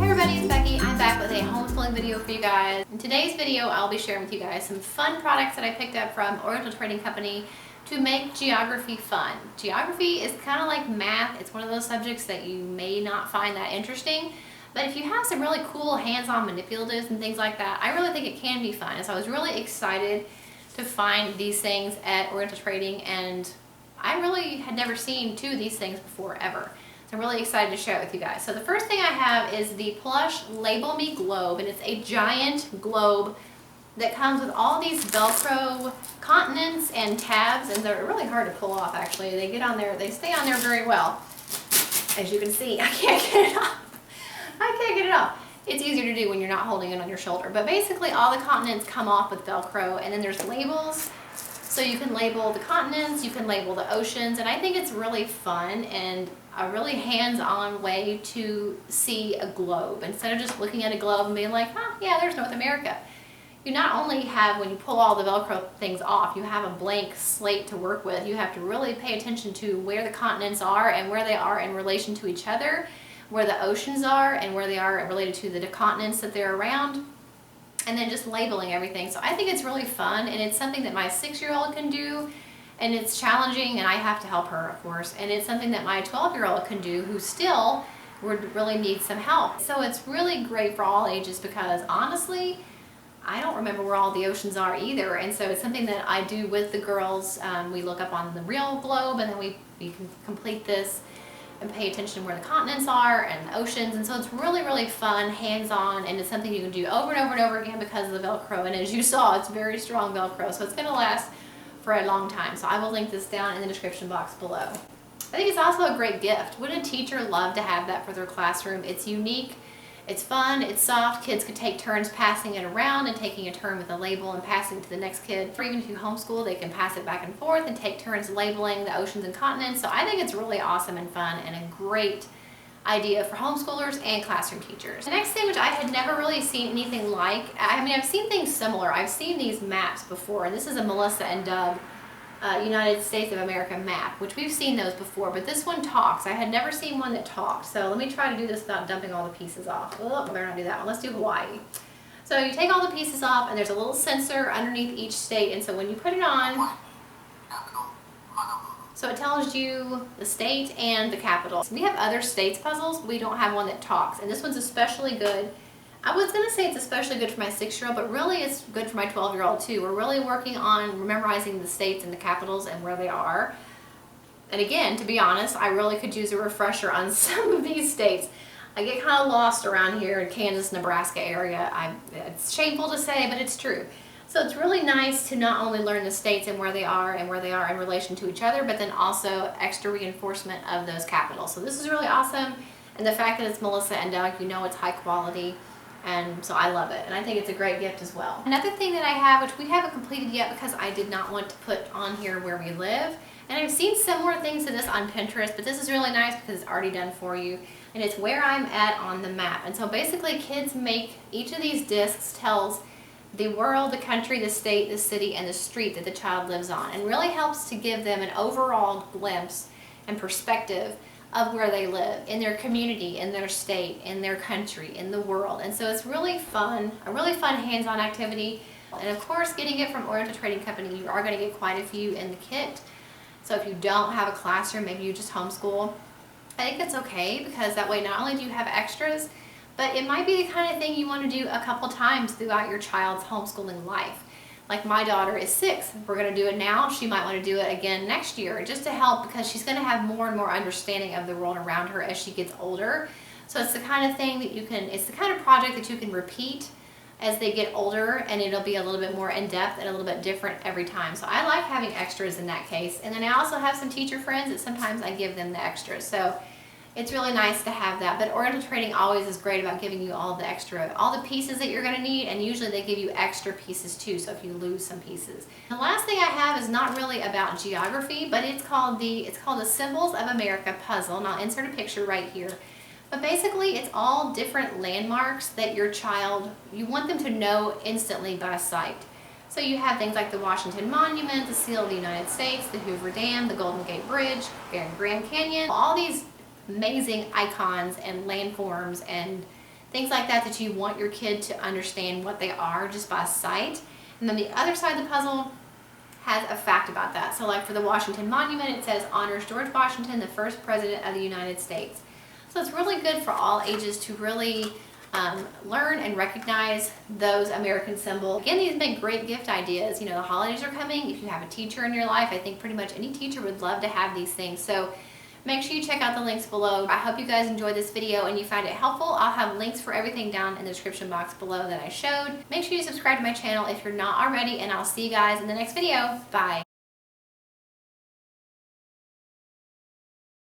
everybody, it's Becky. I'm back with a homeschooling video for you guys. In today's video, I'll be sharing with you guys some fun products that I picked up from Oriental Trading Company to make geography fun. Geography is kind of like math. It's one of those subjects that you may not find that interesting, but if you have some really cool hands-on manipulatives and things like that, I really think it can be fun. And so I was really excited to find these things at Oriental Trading, and I really had never seen two of these things before ever. So I'm really excited to share it with you guys. So the first thing I have is the Plush Label Me Globe, and it's a giant globe that comes with all these Velcro continents and tabs, and they're really hard to pull off actually. They get on there, they stay on there very well. As you can see, I can't get it off. I can't get it off. It's easier to do when you're not holding it on your shoulder. But basically all the continents come off with Velcro, and then there's labels. So you can label the continents, you can label the oceans, and I think it's really fun and a really hands-on way to see a globe. Instead of just looking at a globe and being like, oh yeah, there's North America. You not only have, when you pull all the Velcro things off, you have a blank slate to work with. You have to really pay attention to where the continents are and where they are in relation to each other, where the oceans are and where they are related to the continents that they're around, and then just labeling everything. So I think it's really fun, and it's something that my 6-year-old can do, and it's challenging, and I have to help her, of course, and it's something that my 12-year-old can do who still would really need some help. So it's really great for all ages because honestly, I don't remember where all the oceans are either, and so it's something that I do with the girls. We look up on the real globe, and then we can complete this and pay attention to where the continents are and the oceans, and so it's really, really fun, hands-on, and it's something you can do over and over and over again because of the Velcro, and as you saw, it's very strong Velcro, so it's going to last for a long time. So I will link this down in the description box below. I think it's also a great gift. Wouldn't a teacher love to have that for their classroom? It's unique, it's fun, it's soft. Kids could take turns passing it around and taking a turn with a label and passing it to the next kid. Or even if you homeschool, they can pass it back and forth and take turns labeling the oceans and continents. So I think it's really awesome and fun and a great idea for homeschoolers and classroom teachers. The next thing, which I had never really seen anything like, I mean, I've seen things similar. I've seen these maps before, and this is a Melissa and Doug United States of America map, which we've seen those before, but this one talks. I had never seen one that talked, so let me try to do this without dumping all the pieces off. Oh, I better not do that one. Let's do Hawaii. So you take all the pieces off, and there's a little sensor underneath each state, and so when you put it on, so it tells you the state and the capital. So we have other states puzzles, we don't have one that talks, and this one's especially good. I was going to say it's especially good for my 6-year-old, but really it's good for my 12-year-old too. We're really working on memorizing the states and the capitals and where they are. And again, to be honest, I really could use a refresher on some of these states. I get kind of lost around here in Kansas, Nebraska area. It's shameful to say, but it's true. So it's really nice to not only learn the states and where they are in relation to each other, but then also extra reinforcement of those capitals. So this is really awesome. And the fact that it's Melissa and Doug, you know it's high quality. And so I love it, and I think it's a great gift as well. Another thing that I have, which we haven't completed yet because I did not want to put on here where we live, and I've seen similar things to this on Pinterest, but this is really nice because it's already done for you, and it's where I'm at on the map. And so basically kids make, each of these discs tells the world, the country, the state, the city, and the street that the child lives on, and really helps to give them an overall glimpse and perspective of where they live, in their community, in their state, in their country, in the world. And so it's really fun, a really fun hands-on activity. And of course, getting it from Oriental Trading Company, you are going to get quite a few in the kit. So if you don't have a classroom, maybe you just homeschool, I think that's okay, because that way not only do you have extras, but it might be the kind of thing you want to do a couple times throughout your child's homeschooling life. Like my daughter is 6. We're going to do it now. She might want to do it again next year just to help, because she's going to have more and more understanding of the world around her as she gets older. So it's the kind of thing that you can, it's the kind of project that you can repeat as they get older, and it'll be a little bit more in-depth and a little bit different every time. So I like having extras in that case. And then I also have some teacher friends that sometimes I give them the extras. So it's really nice to have that, but Oriental Trading always is great about giving you all the pieces that you're going to need, and usually they give you extra pieces too, so if you lose some pieces. The last thing I have is not really about geography, but it's called the Symbols of America puzzle, and I'll insert a picture right here. But basically it's all different landmarks that your child, you want them to know instantly by sight. So you have things like the Washington Monument, the Seal of the United States, the Hoover Dam, the Golden Gate Bridge, Grand Canyon, all these amazing icons and landforms and things like that that you want your kid to understand what they are just by sight. And then the other side of the puzzle has a fact about that. So like for the Washington Monument, it says honors George Washington, the first president of the United States. So it's really good for all ages to really learn and recognize those American symbols. Again, these make great gift ideas. You know, the holidays are coming. If you have a teacher in your life, I think pretty much any teacher would love to have these things. So make sure you check out the links below. I hope you guys enjoyed this video and you found it helpful. I'll have links for everything down in the description box below that I showed. Make sure you subscribe to my channel if you're not already, and I'll see you guys in the next video. Bye.